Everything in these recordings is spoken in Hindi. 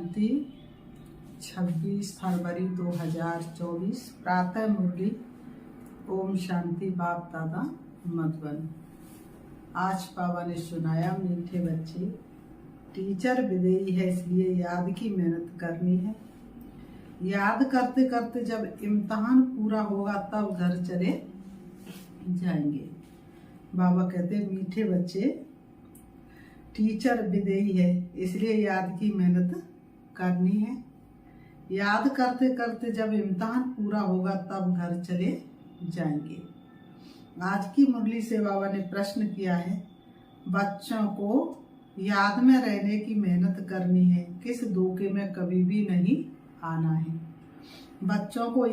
शांति 26 फरवरी 2024 प्रातः मुरली। ओम शांति। बाप दादा मधुबन। आज बाबा ने सुनाया, मीठे बच्चे, टीचर विदेही है इसलिए याद की मेहनत करनी है। याद करते करते जब इम्तिहान पूरा होगा तब घर चले जाएंगे। बाबा कहते, मीठे बच्चे, टीचर विदेही है इसलिए याद की मेहनत करनी है। याद करते करते जब इम्तिहान पूरा होगा तब घर चले जाएंगे। आज की मुरली से बाबा ने प्रश्न किया है, बच्चों को याद में रहने की मेहनत करनी है, किस धोखे में कभी भी नहीं आना है। बच्चों को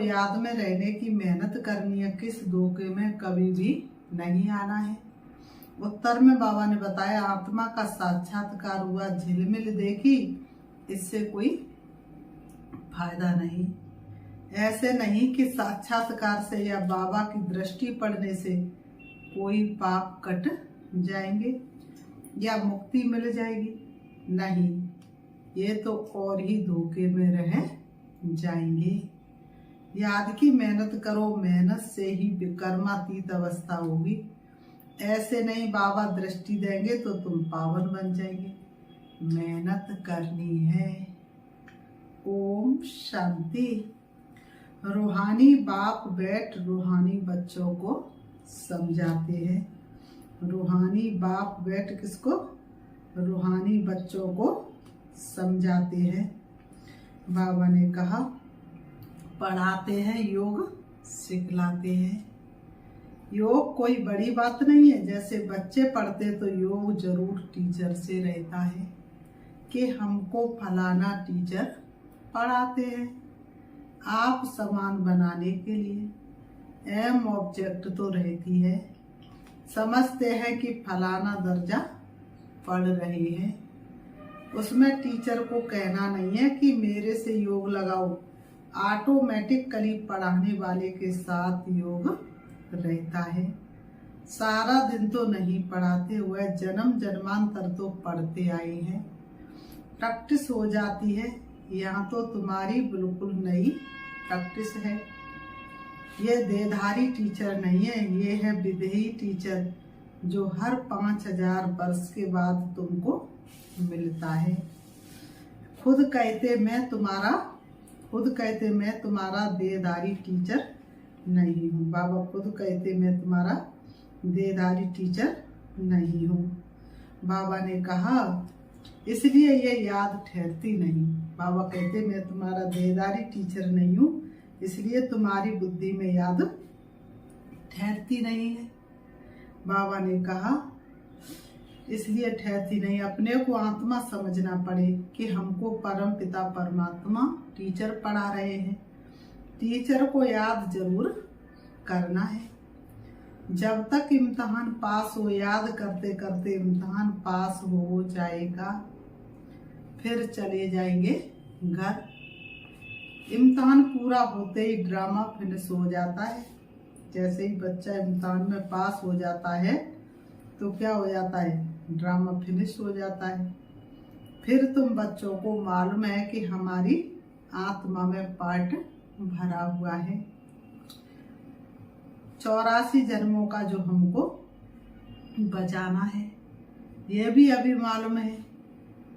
याद में रहने की मेहनत करनी है, किस धोखे में कभी भी नहीं आना है। उत्तर में बाबा ने बताया, आत्मा का साक्षात्कार हुआ, झिलमिल देखी, इससे कोई फायदा नहीं। ऐसे नहीं कि साक्षात्कार से या बाबा की दृष्टि पड़ने से कोई पाप कट जाएंगे या मुक्ति मिल जाएगी। नहीं, ये तो और ही धोखे में रह जाएंगे। याद की मेहनत करो, मेहनत से ही विकर्मातीत अवस्था होगी। ऐसे नहीं बाबा दृष्टि देंगे तो तुम पावन बन जाएंगे। मेहनत करनी है। ओम शांति। रूहानी बाप बैठ रूहानी बच्चों को समझाते हैं। रूहानी बाप बैठ किसको? रूहानी बच्चों को समझाते हैं। बाबा ने कहा, पढ़ाते हैं, योग सिखलाते हैं। योग कोई बड़ी बात नहीं है। जैसे बच्चे पढ़ते तो योग जरूर टीचर से रहता है कि हमको फलाना टीचर पढ़ाते हैं। आप समान बनाने के लिए एम ऑब्जेक्ट तो रहती है। समझते हैं कि फलाना दर्जा पढ़ रहे हैं, उसमें टीचर को कहना नहीं है कि मेरे से योग लगाओ। ऑटोमेटिकली पढ़ाने वाले के साथ योग रहता है। सारा दिन तो नहीं पढ़ाते हुए, जन्म जन्मांतर तो पढ़ते आए हैं। प्रैक्टिस हो जाती है। यहाँ तो तुम्हारी बिल्कुल नई प्रैक्टिस है। ये देहधारी टीचर नहीं है, ये है विदेही टीचर जो हर 5000 वर्ष के बाद तुमको मिलता है। खुद कहते मैं तुम्हारा देहधारी टीचर नहीं हूँ। बाबा खुद कहते मैं तुम्हारा देहधारी टीचर नहीं हूँ। बाबा ने कहा, इसलिए ये याद ठहरती नहीं। बाबा कहते मैं तुम्हारा देहधारी टीचर नहीं हूँ, इसलिए तुम्हारी बुद्धि में याद ठहरती नहीं है। बाबा ने कहा, इसलिए ठहरती नहीं, अपने को आत्मा समझना पड़े कि हमको परम पिता परमात्मा टीचर पढ़ा रहे हैं। टीचर को याद जरूर करना है। जब तक इम्तिहान पास हो, याद करते करते इम्तिहान पास हो जाएगा, फिर चले जाएंगे घर। इम्तिहान पूरा होते ही ड्रामा फिनिश हो जाता है। जैसे ही बच्चा इम्तिहान में पास हो जाता है तो क्या हो जाता है? ड्रामा फिनिश हो जाता है। फिर तुम बच्चों को मालूम है कि हमारी आत्मा में पार्ट भरा हुआ है। 84 जन्मों का जो हमको बचाना है, ये भी अभी मालूम है।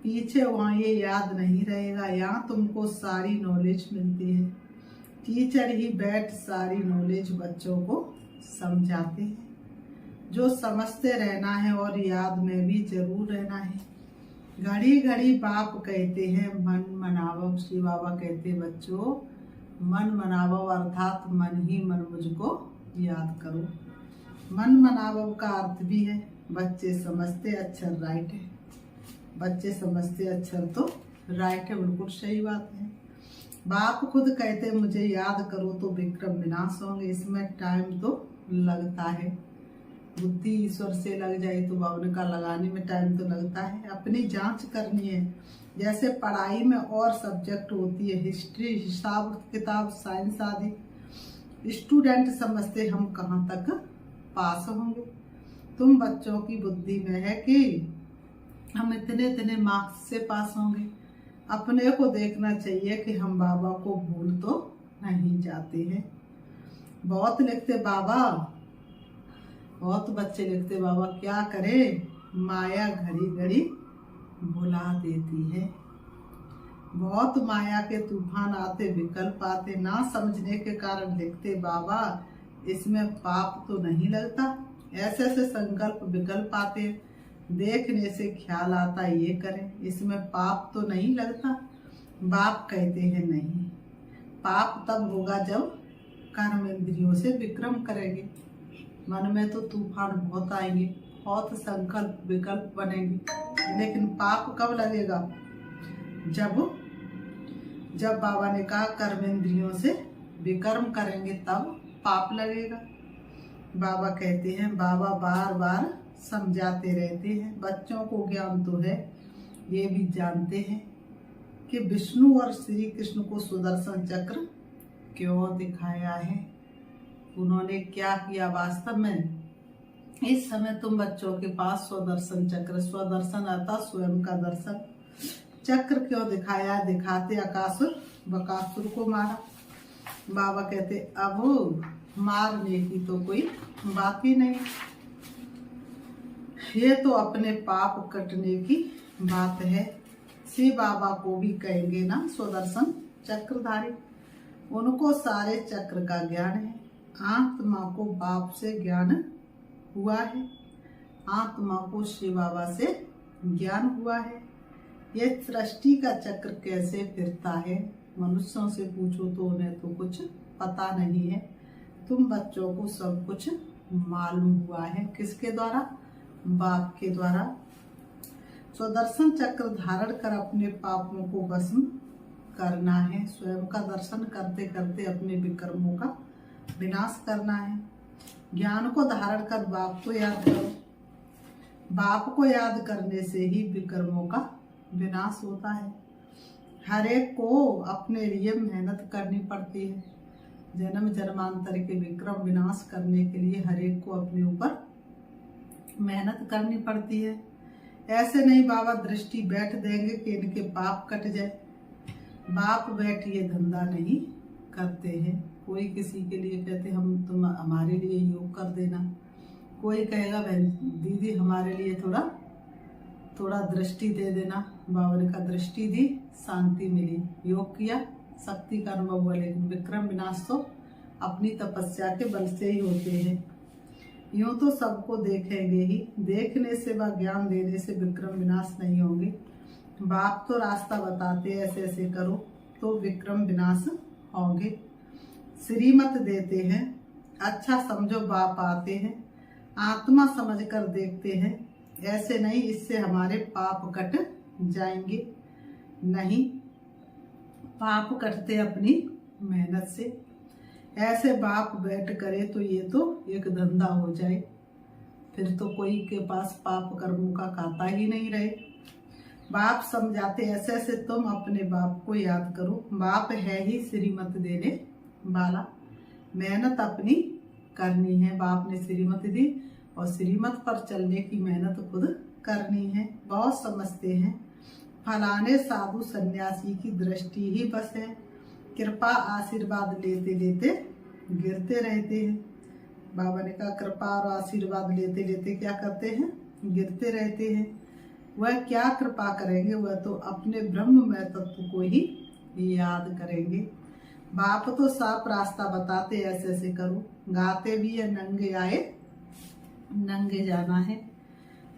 पीछे वहाँ ये याद नहीं रहेगा। यहाँ तुमको सारी नॉलेज मिलती है। टीचर ही बैठ सारी नॉलेज बच्चों को समझाते हैं। जो समझते रहना है और याद में भी जरूर रहना है। घड़ी घड़ी बाप कहते हैं, मन मनावो। श्री बाबा कहते, बच्चों मन मनावो अर्थात मन ही मन मुझको याद करो। मन मनावो का अर्थ भी है, बच्चे समझते अक्षर राइट है। बच्चे समझते अक्षर तो राइट है, बिल्कुल सही बात है। बाप खुद कहते मुझे याद करो तो विक्रम विनाश होंगे। इसमें टाइम तो लगता है। बुद्धि ईश्वर से लग जाए तो बाबा का लगाने में टाइम तो लगता है। अपनी जांच करनी है। जैसे पढ़ाई में और सब्जेक्ट होती है, हिस्ट्री, हिसाब किताब, साइंस आदि, स्टूडेंट समझते हम कहाँ तक पास होंगे। तुम बच्चों की बुद्धि में है कि हम इतने इतने मार्क्स से पास होंगे। अपने को देखना चाहिए कि हम बाबा को भूल तो नहीं जाते हैं। बहुत लिखते बाबा, बहुत बच्चे लिखते बाबा, क्या करे माया घड़ी घड़ी भुला देती है। बहुत माया के तूफान आते, विकल्प आते, ना समझने के कारण लिखते बाबा इसमें पाप तो नहीं लगता। ऐसे ऐसे संकल्प विकल्प आते, देखने से ख्याल आता ये करें, इसमें पाप तो नहीं लगता। बाप कहते हैं नहीं, पाप तब होगा जब कर्म इंद्रियों से विक्रम करेंगे। मन में तो तूफान बहुत आएंगे, बहुत संकल्प विकल्प बनेंगे, लेकिन पाप कब लगेगा? जब बाबा ने कहा कर्म इंद्रियों से विकर्म करेंगे तब पाप लगेगा। बाबा कहते हैं, बाबा बार बार समझाते रहते हैं। बच्चों को ज्ञान तो है, ये भी जानते हैं कि विष्णु और श्री कृष्ण को सुदर्शन चक्र क्यों दिखाया है, उन्होंने क्या किया। वास्तव में इस समय तुम बच्चों के पास स्वदर्शन चक्र, स्वदर्शन आता स्वयं का दर्शन, चक्र क्यों दिखाया? दिखाते अकासुर बकासुर को मारा। बाबा कहते अब मारने की तो कोई बात ही नहीं, ये तो अपने पाप कटने की बात है। श्री बाबा को भी कहेंगे ना स्वदर्शन चक्रधारी, उनको सारे चक्र का ज्ञान है। आत्मा को बाप से ज्ञान हुआ है, आत्मा को श्री बाबा से ज्ञान हुआ है। ये सृष्टि का चक्र कैसे फिरता है, मनुष्यों से पूछो तो उन्हें तो कुछ पता नहीं है। तुम बच्चों को सब कुछ मालूम हुआ है, किसके द्वारा? बाप के द्वारा। स्वदर्शन चक्र धारण कर अपने पापों को भस्म करना है, स्वयं का दर्शन करते करते अपने विकर्मों का विनाश करना है। ज्ञान को धारण कर बाप को याद करो, बाप को याद करने से ही विकर्मों का विनाश होता है। हर एक को अपने लिए मेहनत करनी पड़ती है। जन्म जन्मांतर के विक्रम विनाश करने के लिए हर एक को अपने ऊपर मेहनत करनी पड़ती है। ऐसे नहीं बाबा दृष्टि बैठ देंगे कि इनके पाप कट जाए। बाप बैठ ये धंधा नहीं करते हैं। कोई किसी के लिए कहते तुम हमारे लिए योग कर देना, कोई कहेगा बहन दीदी हमारे लिए थोड़ा दृष्टि दे देना। बाबा ने कहा दृष्टि दी, शांति मिली, योग किया, शक्ति का अनुभव हुआ, लेकिन विक्रम विनाश तो अपनी तपस्या के बल से ही होते हैं। यूं तो सबको देखेंगे ही, देखने से व ज्ञान देने से विक्रम विनाश नहीं होंगे। बाप तो रास्ता बताते ऐसे ऐसे करो तो विक्रम विनाश होंगे। श्रीमत देते हैं, अच्छा समझो बाप आते हैं, आत्मा समझकर देखते हैं। ऐसे नहीं इससे हमारे पाप कट जाएंगे, नहीं पाप कटते अपनी मेहनत से। ऐसे बाप बैठ करे तो ये तो एक धंधा हो जाए, फिर तो कोई के पास पाप कर्मों का खाता ही नहीं रहे। बाप समझाते ऐसे ऐसे तुम अपने बाप को याद करो, बाप है ही श्रीमत देने वाला, मेहनत अपनी करनी है। बाप ने श्रीमत दी और श्रीमत पर चलने की मेहनत खुद करनी है। बहुत समझते हैं फलाने साधु सन्यासी की दृष्टि ही बस है, कृपा आशीर्वाद लेते लेते गिरते रहते हैं। बाबा ने कहा कृपा और आशीर्वाद लेते लेते क्या करते हैं? गिरते रहते हैं। वह क्या कृपा करेंगे, वह तो अपने ब्रह्ममय तत्व को ही याद करेंगे। बाप तो साफ रास्ता बताते ऐसे ऐसे करो, गाते भी है नंगे आए नंगे जाना है।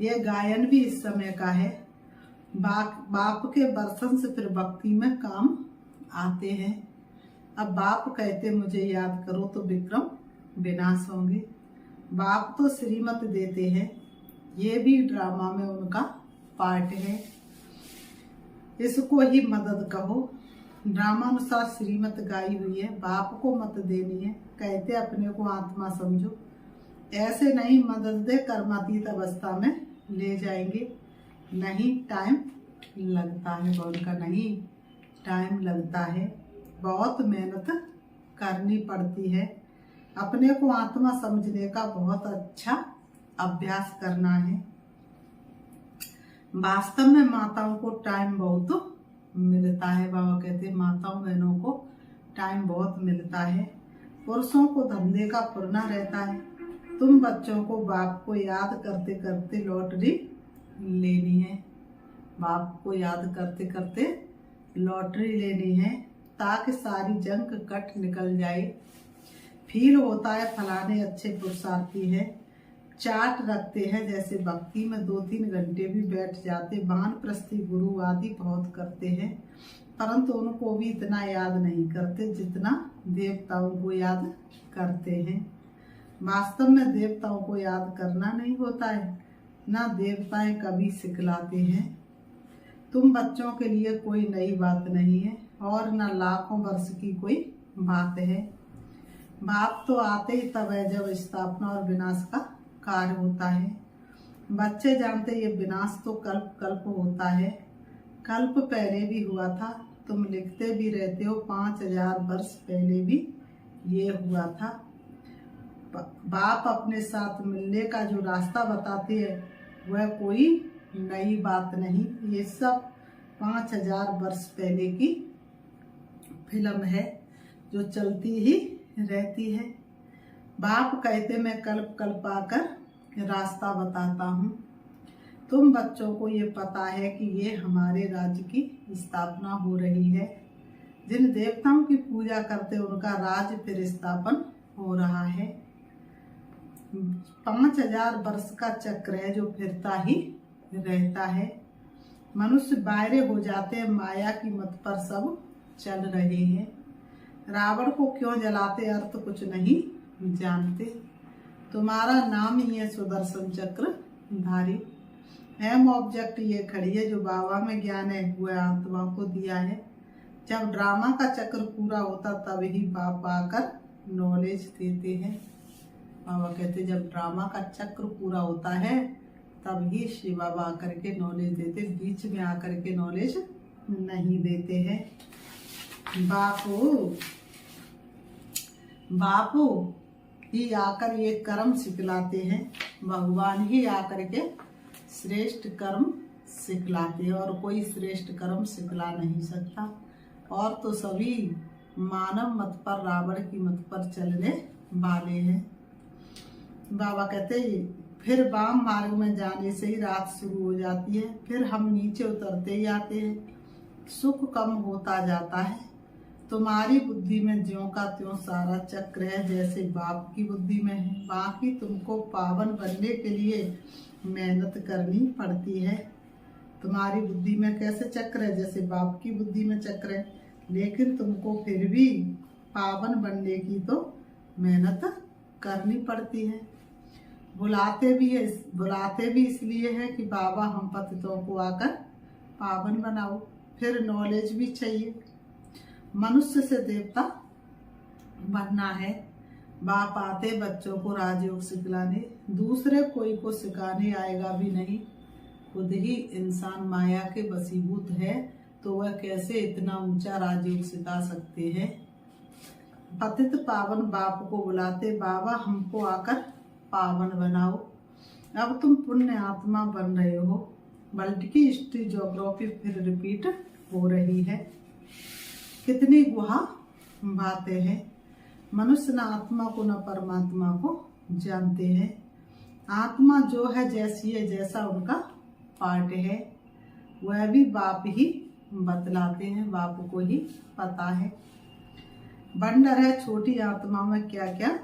यह गायन भी इस समय का है। बाप के दर्शन से फिर भक्ति में काम आते हैं। अब बाप कहते मुझे याद करो तो विक्रम विनाश होंगे। बाप तो श्रीमत देते हैं, ये भी ड्रामा में उनका पार्ट है, इसको ही मदद कहो। ड्रामानुसार श्रीमत गाई हुई है, बाप को मत देनी है। कहते अपने को आत्मा समझो, ऐसे नहीं मदद दे कर्मातीत अवस्था में ले जाएंगे। नहीं टाइम लगता है, बहुत का नहीं टाइम लगता है, बहुत मेहनत करनी पड़ती है। अपने को आत्मा समझने का बहुत अच्छा अभ्यास करना है। वास्तव में माताओं को टाइम बहुत मिलता है। बाबा कहते हैं माताओं बहनों को टाइम बहुत मिलता है। पुरुषों को धंधे का पुरना रहता है। तुम बच्चों को बाप को याद करते करते लॉटरी लेनी है। बाप को याद करते करते लॉटरी लेनी है ताकि सारी जंग कट निकल जाए। फील होता है फलाने अच्छे पुरुषार्थी है। चाट रखते हैं जैसे भक्ति में 2-3 घंटे भी बैठ जाते। वानप्रस्थी गुरु आदि बहुत करते हैं, परंतु उनको भी इतना याद नहीं करते जितना देवताओं को याद करते हैं। वास्तव में देवताओं को याद करना नहीं होता है, ना देवताएं कभी सिखलाते हैं। तुम बच्चों के लिए कोई नई बात नहीं है और न लाखों वर्ष की कोई बात है। बाप तो आते ही तब है जब स्थापना और विनाश का कार्य होता है। बच्चे जानते ये विनाश तो कल्प कल्प होता है। कल्प पहले भी हुआ था, तुम लिखते भी रहते हो 5000 वर्ष पहले भी ये हुआ था। बाप अपने साथ मिलने का जो रास्ता बताते हैं वह कोई नई बात नहीं। ये सब 5000 वर्ष पहले की फिल्म है जो चलती ही रहती है। बाप कहते मैं कल्प कल्प आकर रास्ता बताता हूँ। तुम बच्चों को ये पता है कि ये हमारे राज्य की स्थापना हो रही है। जिन देवताओं की पूजा करते उनका राज्य फिर स्थापन हो रहा है। 5000 वर्ष का चक्र है जो फिरता ही रहता है। मनुष्य बायरे हो जाते हैं, माया की मत पर सब चल रहे हैं। रावण को क्यों जलाते अर्थ कुछ नहीं जानते। तुम्हारा नाम ही है सुदर्शन चक्र धारी। एम ऑब्जेक्ट ये खड़ी है जो बाबा में ज्ञान है वह आत्मा को दिया है। जब ड्रामा का चक्र पूरा होता तब ही बाप आकर नॉलेज देते हैं। बाबा कहते जब ड्रामा का चक्र पूरा होता है तब ही शिव बाबा आकर के नॉलेज देते, बीच में आकर के नॉलेज नहीं देते हैं। बापू ही आकर ये कर्म सिखलाते हैं। भगवान ही आकर के श्रेष्ठ कर्म सिखलाते हैं और कोई श्रेष्ठ कर्म सिखला नहीं सकता। और तो सभी मानव मत पर, रावण की मत पर चलने वाले हैं। बाबा कहते फिर वाम मार्ग में जाने से ही रात शुरू हो जाती है। फिर हम नीचे उतरते ही आते हैं। सुख कम होता जाता है। तुम्हारी बुद्धि में ज्यों का त्यों सारा चक्र है जैसे बाप की बुद्धि में है। बाकी तुमको पावन बनने के लिए मेहनत करनी पड़ती है। तुम्हारी बुद्धि में कैसे चक्र है जैसे बाप की बुद्धि में चक्र है, लेकिन तुमको फिर भी पावन बनने की तो मेहनत करनी पड़ती है। बुलाते भी इसलिए है कि बाबा हम पतितों को आकर पावन बनाओ। फिर नॉलेज भी चाहिए। मनुष्य से देवता बनना है। बाप आते बच्चों को राजयोग सिखलाने, दूसरे कोई को सिखाने आएगा भी नहीं। खुद ही इंसान माया के वशीभूत है तो वह कैसे इतना ऊंचा राजयोग सिखा सकते हैं। पतित पावन बाप को बुलाते, बाबा हमको आकर पावन बनाओ। अब तुम पुण्य आत्मा बन रहे हो। वर्ल्ड की हिस्ट्री ज्योग्राफी फिर रिपीट हो रही है। कितनी गुहा बातें हैं। मनुष्य न आत्मा को न परमात्मा को जानते हैं। आत्मा जो है जैसी है, जैसा उनका पार्ट है वह भी बाप ही बतलाते हैं। बाप को ही पता है। बंडर है छोटी आत्मा में क्या क्या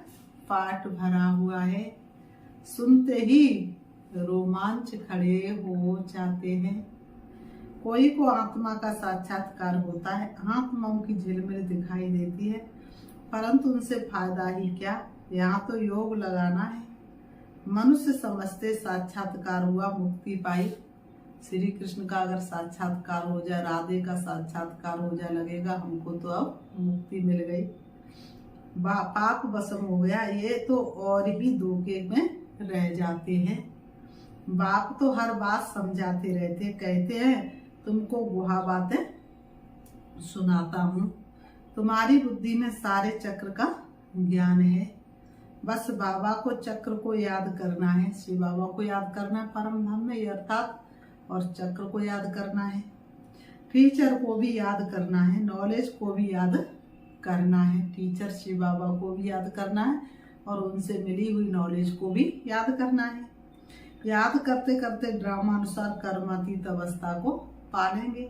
पार्ट भरा हुआ है। सुनते ही रोमांच खड़े हो जाते हैं। कोई को आत्मा का साक्षात्कार होता है। आत्माओं की झिलमिल दिखाई देती है, परंतु उनसे फायदा ही क्या। यहाँ तो योग लगाना है। मनुष्य समझते साक्षात्कार हुआ, मुक्ति पाई। श्री कृष्ण का अगर साक्षात्कार हो जाए, राधे का साक्षात्कार हो जाए, लगेगा हमको तो अब मुक्ति मिल गई, पाप भस्म हो गया। ये तो और भी धोखे में रह जाते हैं। बाप तो हर बात समझाते रहते, कहते हैं तुमको गुहा बातें सुनाता हूँ। तुम्हारी बुद्धि में सारे चक्र का ज्ञान है। बस बाबा को, चक्र को याद करना है। शिव बाबा को याद करना है। परम धाम में अर्थात और चक्र को याद करना है, टीचर को भी याद करना है, नॉलेज को भी याद करना है, टीचर शिव बाबा को भी याद करना है और उनसे मिली हुई नॉलेज को भी याद करना है। याद करते करते ड्रामानुसार कर्मातीत अवस्था को पालेंगे।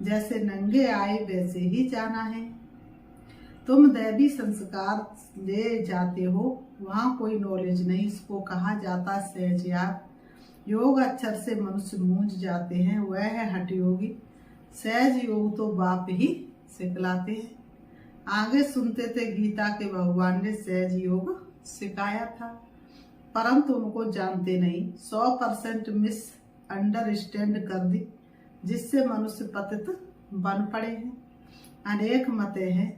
जैसे नंगे आए वैसे ही जाना है। तुम दैवी संस्कार ले जाते हो, वहाँ कोई नॉलेज नहीं, इसको कहा जाता सहज याद। योग अक्षर से मनुष्य मूंझ जाते हैं, वह है हठ योगी। सहज योग तो बाप ही सिखलाते हैं। आगे सुनते थे गीता के भगवान ने सहज योग सिखाया था, परंतु उनको जानते नहीं। 100% मिस अंडरस्टैंड कर दी, जिससे मनुष्य पतित बन पड़े हैं। अनेक मतें हैं,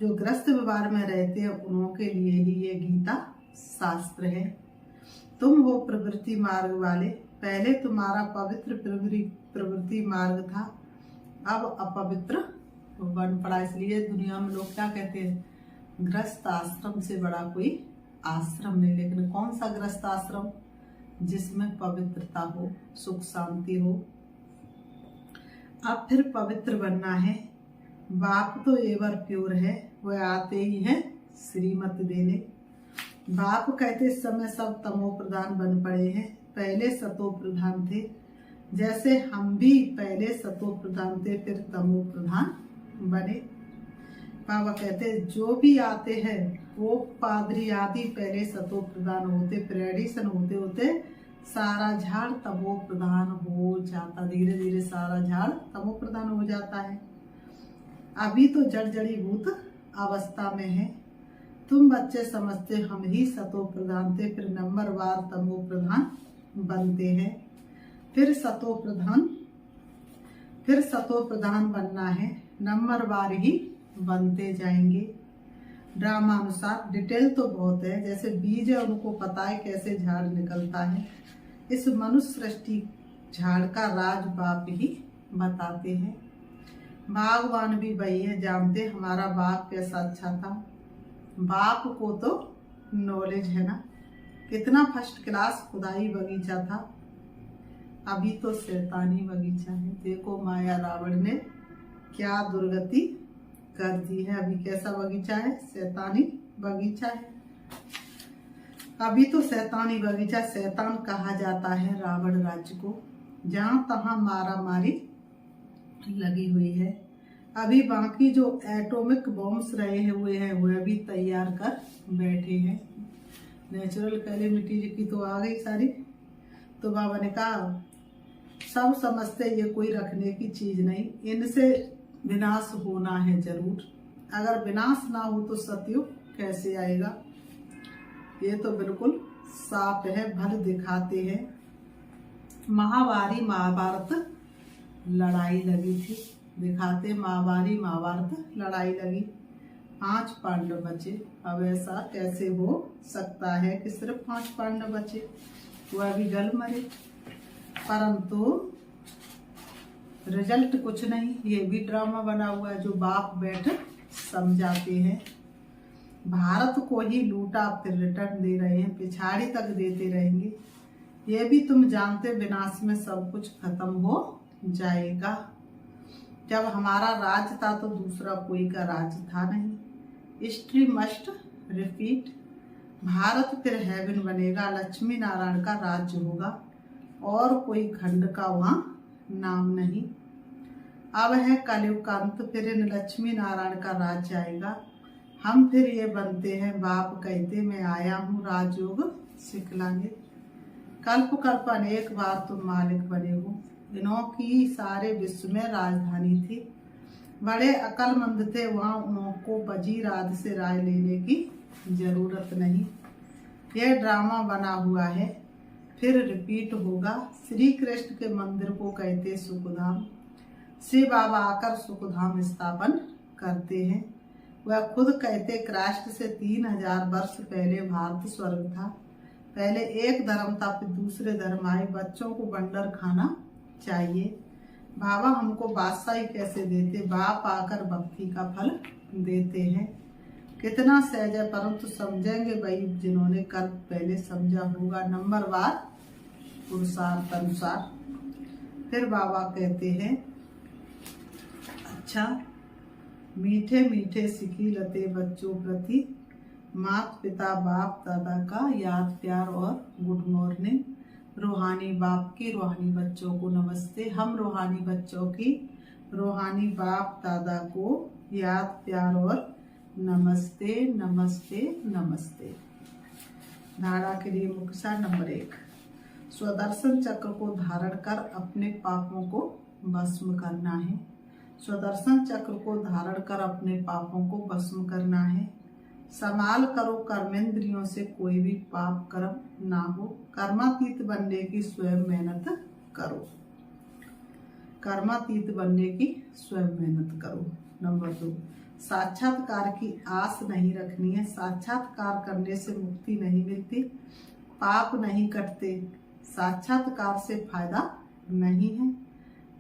जो ग्रस्त व्यवहार में रहते हैं उनके लिए ही ये गीता शास्त्र है। तुम हो प्रवृत्ति मार्ग वाले, पहले तुम्हारा पवित्र प्रवृत्ति मार्ग था, अब अपवित्र बन पड़ा। इसलिए दुनिया में लोग क्या कहते हैं, ग्रस्त आश्रम से बड़ा कोई आश्रम नहीं। लेकिन कौन सा ग्रस्त आश्रम? जिसमें पवित्रता हो, सुख शांति हो। अब फिर पवित्र बनना है। बाप तो एवर प्योर है, वह आते ही है श्रीमत देने। बाप कहते समय सब तमो प्रधान बन पड़े हैं, पहले सतो प्रधान थे। जैसे हम भी पहले सतो प्रधान थे, फिर तमो प्रधान बने। बाबा कहते जो भी आते हैं वो पादरी आदि पहले सतो प्रधान होते, फिर एडिशन होते होते सारा झाड़ तमो प्रधान हो जाता। धीरे धीरे सारा झाड़ तमो प्रधान हो जाता है। अभी तो जड़ जड़ीभूत अवस्था में है। तुम बच्चे समझते हम ही सतो प्रधान थे, फिर नंबरवार तमो प्रधान बनते हैं। फिर सतो प्रधान बनना है, नंबरवार ही बनते जाएंगे। ड्रामानुसार डिटेल तो बहुत है। जैसे बीज है, उनको पता है कैसे झाड़ निकलता है। इस मनुष्य सृष्टि झाड़ का राज बाप ही बताते हैं। बागवान भी वही है, जानते हमारा बाग कैसा अच्छा था। बाप को तो नॉलेज है ना, कितना फर्स्ट क्लास खुदाई बगीचा था। अभी तो शैतानी बगीचा है। देखो माया रावण ने क्या दुर्गति कर दी है। अभी कैसा बगीचा है? शैतानी बगीचा है। अभी तो शैतानी बगीचा, शैतान कहा जाता है रावण राज्य को, जहां तहां मारा मारी लगी हुई है। अभी बाकी जो एटॉमिक बॉम्ब्स रहे हुए हैं वह भी तैयार कर बैठे हैं। नेचुरल कैलेमिटी की तो आ गई सारी। तो बाबा ने कहा सब समझते ये कोई रखने की चीज नहीं, इनसे विनाश होना है जरूर। अगर विनाश ना हो तो सतयुग कैसे आएगा? ये तो बिल्कुल साफ है, भल दिखाते हैं। महाभारत लड़ाई लगी थी, दिखाते महाभारत लड़ाई लगी। 5 पांडव बचे। अब ऐसा कैसे हो सकता है कि सिर्फ 5 पांडव बचे, वह भी गल मरे। परंतु रिजल्ट कुछ नहीं, ये भी ड्रामा बना हुआ है जो बाप बैठ समझाते हैं। भारत को ही लूटा फिर रिटर्न दे रहे हैं, पिछाड़ी तक देते रहेंगे। ये भी तुम जानते, विनाश में सब कुछ खत्म हो जाएगा। जब हमारा राज था तो दूसरा कोई का राज था नहीं। History must repeat. भारत फिर हेवन बनेगा, लक्ष्मी नारायण का राज्य होगा और कोई खंड का वहां नाम नहीं। अब है कलयुग का अंत, फिर इन लक्ष्मी नारायण का राज्य आएगा। हम फिर ये बनते हैं, बाप कहते मैं आया हूँ राजयोग सिखलाने। कल्प कल्प अनेक बार तुम मालिक बने हो। इन्हों की सारे विश्व में राजधानी थी। बड़े अक्लमंद थे, वहाँ उनको वजीराज से राय लेने की जरूरत नहीं। यह ड्रामा बना हुआ है, फिर रिपीट होगा। श्री कृष्ण के मंदिर को कहते सुखधाम। शिव बाबा आकर सुखधाम स्थापन करते हैं। वह खुद कहते कृष्ण से 3000 वर्ष पहले भारत स्वर्ग था। पहले एक धर्म था, फिर दूसरे धर्म आए। बच्चों को बंडर खाना चाहिए। बाबा हमको बादशाही कैसे देते? बाप आकर भक्ति का फल देते हैं। कितना सहज है, परंतु समझेंगे वही जिन्होंने कल पहले समझा होगा। नंबरवार पुरुषार्थ अनुसार फिर बाबा कहते हैं, अच्छा मीठे मीठे सिखी लते बच्चों प्रति माता पिता बाप दादा का याद प्यार और गुड मॉर्निंग। रूहानी बाप की रूहानी बच्चों को नमस्ते। हम रूहानी बच्चों की रूहानी बाप दादा को याद प्यार और नमस्ते नमस्ते नमस्ते। धारा के लिए मुख्य सार नंबर 1, स्वदर्शन चक्र को धारण कर अपने पापों को भस्म करना है। स्वदर्शन चक्र को धारण कर अपने पापों को भस्म करना है। संभाल करो कर्मेंद्रियों से कोई भी पाप कर्म ना हो। कर्मातीत बनने की स्वयं मेहनत करो। कर्मातीत बनने की स्वयं मेहनत करो। नंबर 2, साक्षात्कार की आस नहीं रखनी है। साक्षात्कार करने से मुक्ति नहीं मिलती, पाप नहीं कटते, साक्षात्कार से फायदा नहीं है।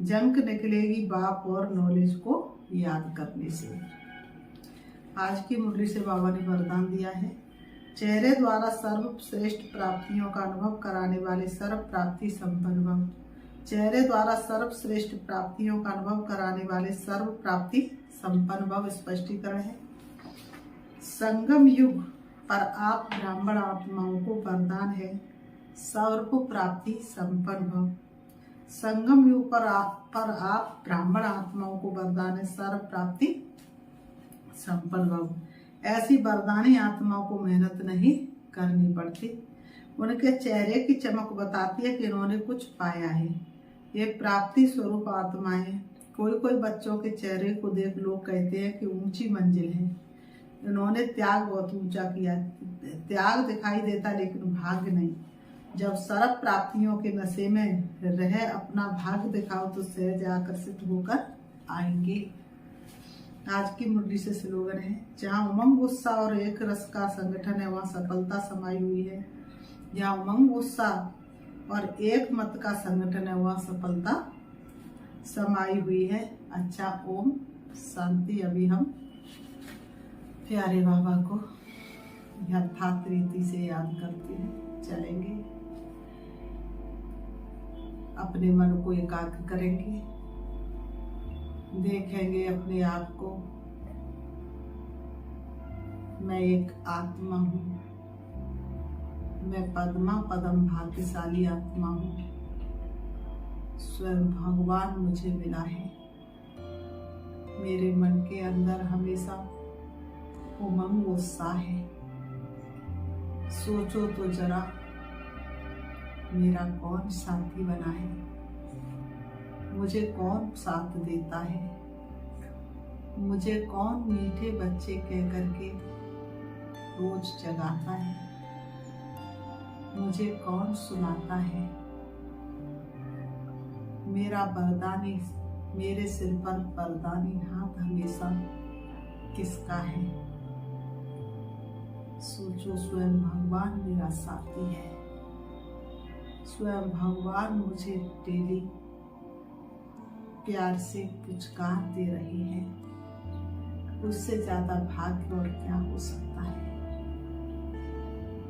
जंक निकलेगी बाप और नॉलेज को याद करने से। आज की मुरली से बाबा ने वरदान दिया है, चेहरे द्वारा सर्वश्रेष्ठ प्राप्तियों का अनुभव कराने वाले सर्व प्राप्ति संपन्न भव। चेहरे द्वारा सर्वश्रेष्ठ प्राप्तियों का अनुभव कराने वाले सर्व प्राप्ति संपन्न भव। स्पष्टीकरण है, संगम युग पर आप ब्राह्मण आत्माओं को वरदान है सर्व प्राप्ति संपन्न भव। संगम युग पर आप ब्राह्मण आत्माओं को वरदान है सर्व प्राप्ति संपन्न भव। ऐसी वरदानी आत्माओं को मेहनत नहीं करनी पड़ती। उनके चेहरे की चमक बताती है कि इन्होंने कुछ पाया है। ये प्राप्ति स्वरूप आत्माएं। कोई कोई बच्चों के चेहरे को देख लोग कहते हैं कि ऊंची मंजिल है, इन्होंने त्याग बहुत ऊंचा किया। त्याग दिखाई देता लेकिन भाग्य नहीं। जब सर्व प्राप्तियों के नशे में रह अपना भाग्य दिखाओ तो सहज आकर्षित होकर आएंगे। आज की मुरली से स्लोगन है, जहाँ उमंग उत्साह और एक रस का संगठन है वहाँ सफलता समाई हुई है। जहाँ उमंग उत्साह और एक मत का संगठन है वहाँ सफलता समाई हुई है। अच्छा, ओम शांति। अभी हम प्यारे बाबा को यथार्थ रीति से याद करते हैं, चलेंगे, अपने मन को एकाग्र करेंगे, देखेंगे अपने आप को। मैं एक आत्मा हूँ, मैं पद्मा पदम भाग्यशाली आत्मा हूँ। स्वयं भगवान मुझे मिला है। मेरे मन के अंदर हमेशा उमंग उत्साह है। सोचो तो जरा, मेरा कौन साथी बना है, मुझे कौन साथ देता है, मुझे कौन मीठे बच्चे कह करके रोज जगाता है, मुझे कौन सुनाता है। मेरा वरदानी, मेरे सिर पर वरदानी हाथ हमेशा किसका है। सोचो, स्वयं भगवान मेरा साथी है। स्वयं भगवान मुझे डेली प्यार से पुचकार दे रहे हैं। उससे ज्यादा भाग्य और क्या हो सकता है।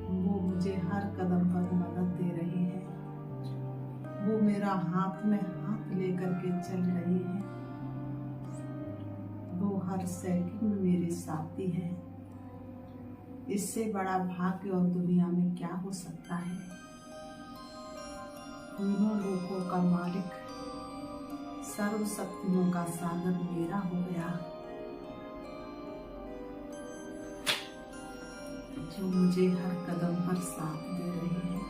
वो मुझे हर कदम पर मदद दे रहे हैं। वो मेरा हाथ में हाथ लेकर के चल रही है। वो हर सेकंड मेरे साथी है। इससे बड़ा भाग्य और दुनिया में क्या हो सकता है। तीनों लोगों का मालिक, सर्व शक्तियों का सागर मेरा हो गया, जो मुझे हर कदम पर साथ दे रहे हैं।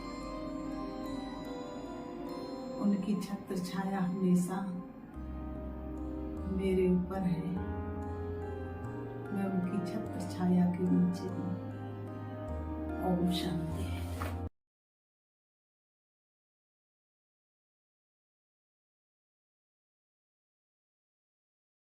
उनकी छत्र छाया हमेशा मेरे ऊपर है। मैं उनकी छत्र छाया के नीचे हूँ। ओम शांति।